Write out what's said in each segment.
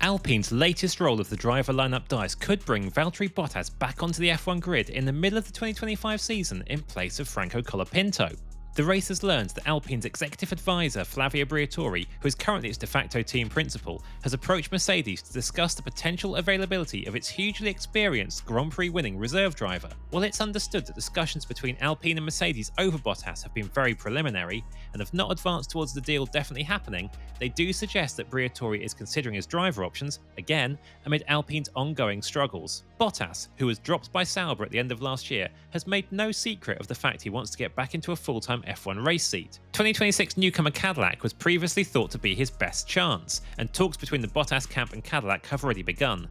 Alpine's latest roll of the driver lineup dice could bring Valtteri Bottas back onto the F1 grid in the middle of the 2025 season in place of Franco Colapinto. The race has learned that Alpine's executive advisor Flavio Briatore, who is currently its de facto team principal, has approached Mercedes to discuss the potential availability of its hugely experienced Grand Prix winning reserve driver. While it's understood that discussions between Alpine and Mercedes over Bottas have been very preliminary and have not advanced towards the deal definitely happening, they do suggest that Briatore is considering his driver options, again, amid Alpine's ongoing struggles. Bottas, who was dropped by Sauber at the end of last year, has made no secret of the fact he wants to get back into a full-time F1 race seat. 2026 newcomer Cadillac was previously thought to be his best chance, and talks between the Bottas camp and Cadillac have already begun.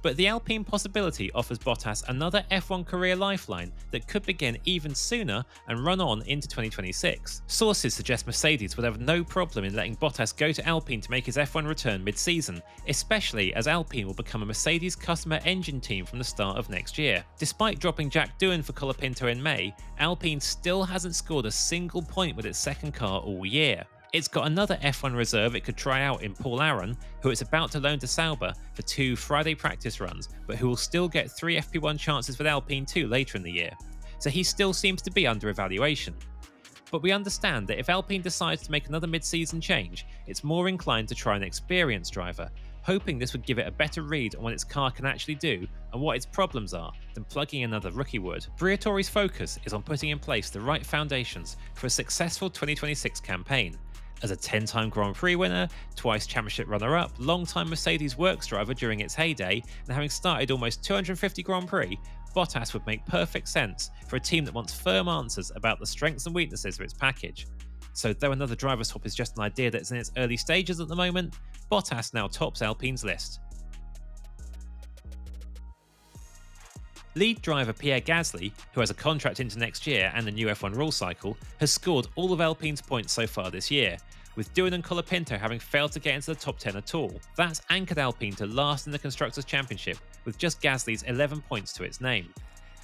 But the Alpine possibility offers Bottas another F1 career lifeline that could begin even sooner and run on into 2026. Sources suggest Mercedes would have no problem in letting Bottas go to Alpine to make his F1 return mid-season, especially as Alpine will become a Mercedes customer engine team from the start of next year. Despite dropping Jack Doohan for Colapinto in May, Alpine still hasn't scored a single point with its second car all year. It's got another F1 reserve it could try out in Paul Aron, who it's about to loan to Sauber for 2 Friday practice runs, but who will still get 3 FP1 chances with Alpine too later in the year, so he still seems to be under evaluation. But we understand that if Alpine decides to make another mid-season change, it's more inclined to try an experienced driver, hoping this would give it a better read on what its car can actually do and what its problems are than plugging another rookie would. Briatore's focus is on putting in place the right foundations for a successful 2026 campaign. As a 10-time Grand Prix winner, twice championship runner-up, long-time Mercedes works driver during its heyday, and having started almost 250 Grand Prix, Bottas would make perfect sense for a team that wants firm answers about the strengths and weaknesses of its package. So though another driver swap is just an idea that's in its early stages at the moment, Bottas now tops Alpine's list. Lead driver Pierre Gasly, who has a contract into next year and the new F1 rule cycle, has scored all of Alpine's points so far this year, with Doohan and Colapinto having failed to get into the top 10 at all. That's anchored Alpine to last in the Constructors' Championship, with just Gasly's 11 points to its name.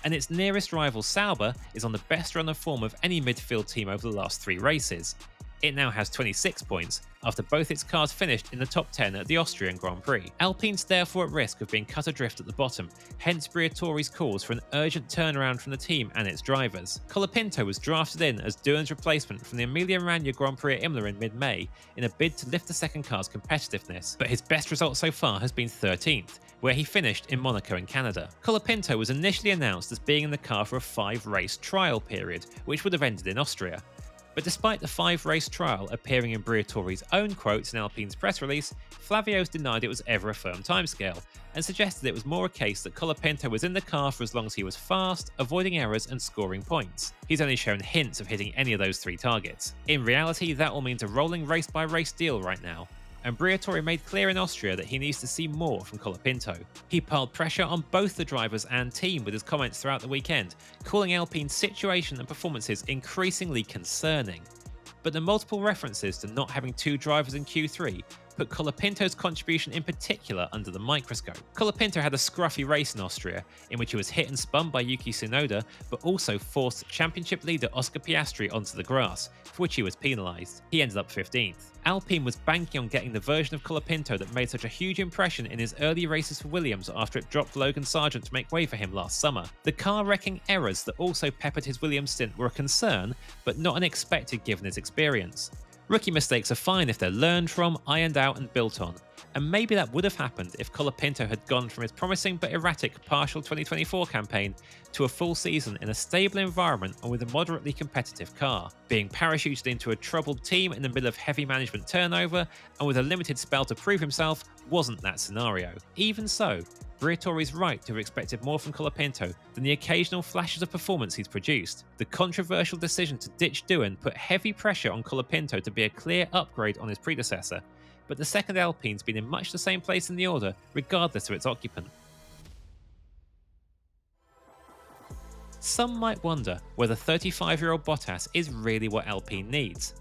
And its nearest rival Sauber is on the best run of form of any midfield team over the last 3 races. It now has 26 points, after both its cars finished in the top 10 at the Austrian Grand Prix. Alpine's therefore at risk of being cut adrift at the bottom, hence Briatore's calls for an urgent turnaround from the team and its drivers. Colapinto was drafted in as Doohan's replacement from the Emilia-Romagna Grand Prix at Imola in mid-May in a bid to lift the second car's competitiveness, but his best result so far has been 13th, where he finished in Monaco in Canada. Colapinto was initially announced as being in the car for a 5-race trial period, which would have ended in Austria. But despite the 5-race trial appearing in Briatore's own quotes in Alpine's press release, Flavio's denied it was ever a firm timescale, and suggested it was more a case that Colapinto was in the car for as long as he was fast, avoiding errors and scoring points. He's only shown hints of hitting any of those 3 targets. In reality, that all means a rolling race-by-race deal right now, and Briatore made clear in Austria that he needs to see more from Colapinto. He piled pressure on both the drivers and team with his comments throughout the weekend, calling Alpine's situation and performances increasingly concerning. But the multiple references to not having 2 drivers in Q3 put Colapinto's contribution in particular under the microscope. Colapinto had a scruffy race in Austria, in which he was hit and spun by Yuki Tsunoda, but also forced championship leader Oscar Piastri onto the grass, for which he was penalised. He ended up 15th. Alpine was banking on getting the version of Colapinto that made such a huge impression in his early races for Williams after it dropped Logan Sargent to make way for him last summer. The car-wrecking errors that also peppered his Williams stint were a concern, but not unexpected given his experience. Rookie mistakes are fine if they're learned from, ironed out and built on, and maybe that would have happened if Colapinto had gone from his promising but erratic partial 2024 campaign to a full season in a stable environment and with a moderately competitive car. Being parachuted into a troubled team in the middle of heavy management turnover and with a limited spell to prove himself wasn't that scenario. Even so, Briatore's right to have expected more from Colapinto than the occasional flashes of performance he's produced. The controversial decision to ditch Doohan put heavy pressure on Colapinto to be a clear upgrade on his predecessor, but the second Alpine's been in much the same place in the order, regardless of its occupant. Some might wonder whether 35-year-old Bottas is really what Alpine needs.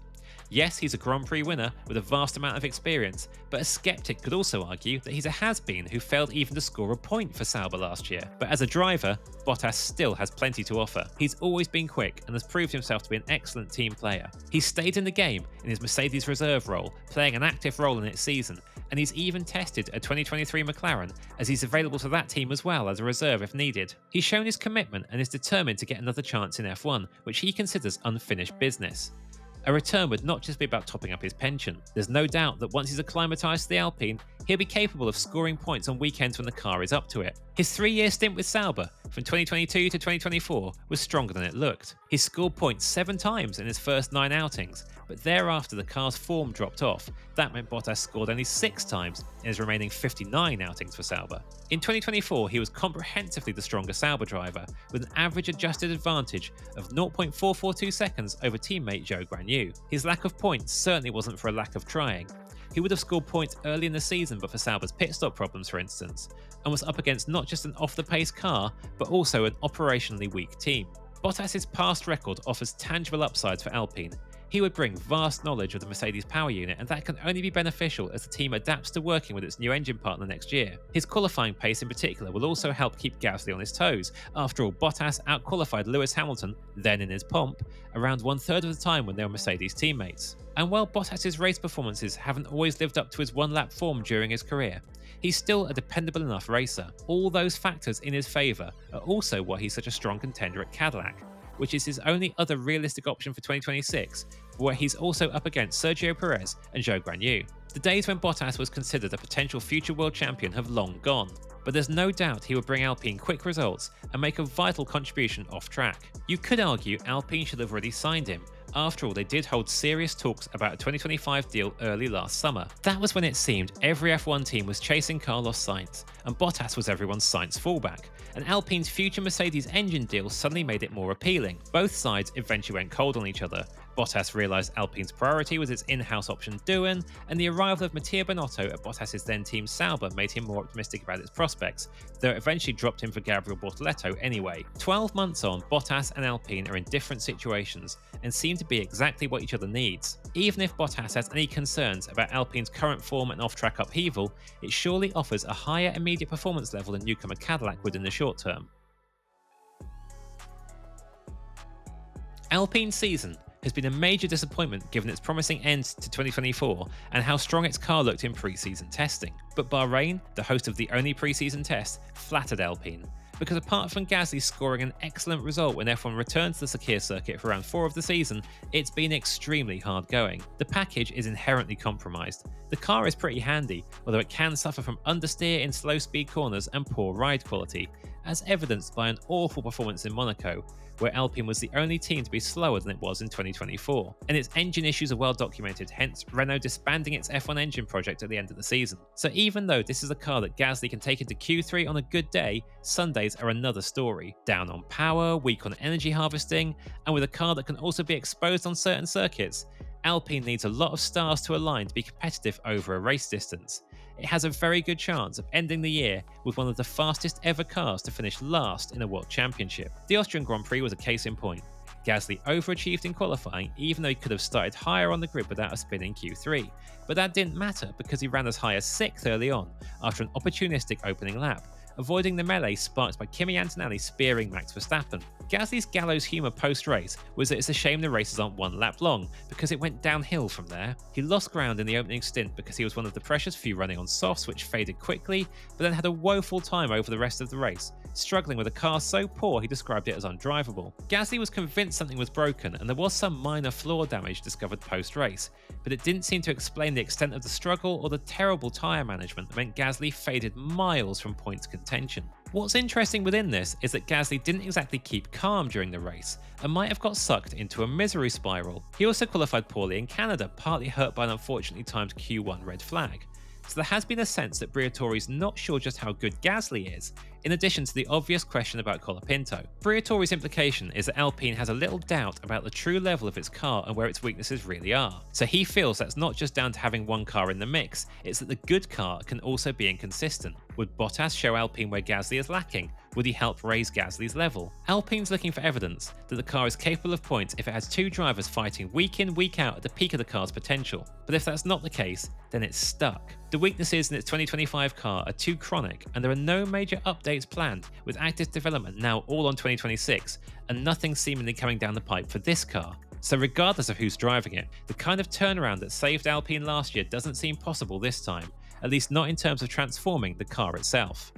Yes, he's a Grand Prix winner with a vast amount of experience, but a skeptic could also argue that he's a has-been who failed even to score a point for Sauber last year. But as a driver, Bottas still has plenty to offer. He's always been quick and has proved himself to be an excellent team player. He's stayed in the game in his Mercedes reserve role, playing an active role in its season, and he's even tested a 2023 McLaren, as he's available to that team as well as a reserve if needed. He's shown his commitment and is determined to get another chance in F1, which he considers unfinished business. A return would not just be about topping up his pension. There's no doubt that once he's acclimatised to the Alpine, he'll be capable of scoring points on weekends when the car is up to it. His 3-year stint with Sauber, from 2022 to 2024, was stronger than it looked. He scored points 7 times in his first 9 outings, but thereafter the car's form dropped off. That meant Bottas scored only 6 times in his remaining 59 outings for Sauber. In 2024, he was comprehensively the stronger Sauber driver, with an average adjusted advantage of 0.442 seconds over teammate Zhou Guanyu. His lack of points certainly wasn't for a lack of trying. He would have scored points early in the season but for Sauber's pit stop problems, for instance, and was up against not just an off-the-pace car, but also an operationally weak team. Bottas's past record offers tangible upsides for Alpine. He would bring vast knowledge of the Mercedes power unit, and that can only be beneficial as the team adapts to working with its new engine partner next year. His qualifying pace in particular will also help keep Gasly on his toes. After all, Bottas outqualified Lewis Hamilton, then in his pomp, around 1/3 of the time when they were Mercedes teammates. And while Bottas's race performances haven't always lived up to his one-lap form during his career, he's still a dependable enough racer. All those factors in his favour are also why he's such a strong contender at Cadillac, which is his only other realistic option for 2026, where he's also up against Sergio Perez and Zhou Guanyu. The days when Bottas was considered a potential future world champion have long gone, but there's no doubt he would bring Alpine quick results and make a vital contribution off track. You could argue Alpine should have already signed him. After all, they did hold serious talks about a 2025 deal early last summer. That was when it seemed every F1 team was chasing Carlos Sainz, and Bottas was everyone's Sainz fallback, and Alpine's future Mercedes engine deal suddenly made it more appealing. Both sides eventually went cold on each other. Bottas realised Alpine's priority was its in-house option Doohan, and the arrival of Mattia Binotto at Bottas's then team Sauber made him more optimistic about its prospects, though it eventually dropped him for Gabriel Bortoleto anyway. 12 months on, Bottas and Alpine are in different situations, and seem to be exactly what each other needs. Even if Bottas has any concerns about Alpine's current form and off-track upheaval, it surely offers a higher immediate performance level than newcomer Cadillac would in the short term. Alpine's season has been a major disappointment given its promising end to 2024 and how strong its car looked in pre-season testing. But Bahrain, the host of the only pre-season test, flattered Alpine, because apart from Gasly scoring an excellent result when F1 returned to the Sakir circuit for round 4 of the season, it's been extremely hard going. The package is inherently compromised. The car is pretty handy, although it can suffer from understeer in slow speed corners and poor ride quality, as evidenced by an awful performance in Monaco, where Alpine was the only team to be slower than it was in 2024. And its engine issues are well documented, hence Renault disbanding its F1 engine project at the end of the season. So even though this is a car that Gasly can take into Q3 on a good day, Sundays are another story. Down on power, weak on energy harvesting, and with a car that can also be exposed on certain circuits, Alpine needs a lot of stars to align to be competitive over a race distance. It has a very good chance of ending the year with one of the fastest ever cars to finish last in a World Championship. The Austrian Grand Prix was a case in point. Gasly overachieved in qualifying even though he could have started higher on the grid without a spin in Q3, but that didn't matter because he ran as high as 6th early on after an opportunistic opening lap, avoiding the melee sparked by Kimi Antonelli spearing Max Verstappen. Gasly's gallows humour post-race was that it's a shame the races aren't 1 lap long, because it went downhill from there. He lost ground in the opening stint because he was one of the precious few running on softs which faded quickly, but then had a woeful time over the rest of the race, struggling with a car so poor he described it as undrivable. Gasly was convinced something was broken, and there was some minor floor damage discovered post-race, but it didn't seem to explain the extent of the struggle or the terrible tyre management that meant Gasly faded miles from points contention. What's interesting within this is that Gasly didn't exactly keep calm during the race and might have got sucked into a misery spiral. He also qualified poorly in Canada, partly hurt by an unfortunately timed Q1 red flag. So there has been a sense that Briatore's not sure just how good Gasly is, in addition to the obvious question about Colapinto. Briatore's implication is that Alpine has a little doubt about the true level of its car and where its weaknesses really are. So he feels that's not just down to having one car in the mix, it's that the good car can also be inconsistent. Would Bottas show Alpine where Gasly is lacking? Would he help raise Gasly's level? Alpine's looking for evidence that the car is capable of points if it has 2 drivers fighting week in, week out at the peak of the car's potential. But if that's not the case, then it's stuck. The weaknesses in its 2025 car are too chronic, and there are no major updates planned, with active development now all on 2026, and nothing seemingly coming down the pipe for this car. So regardless of who's driving it, the kind of turnaround that saved Alpine last year doesn't seem possible this time, at least not in terms of transforming the car itself.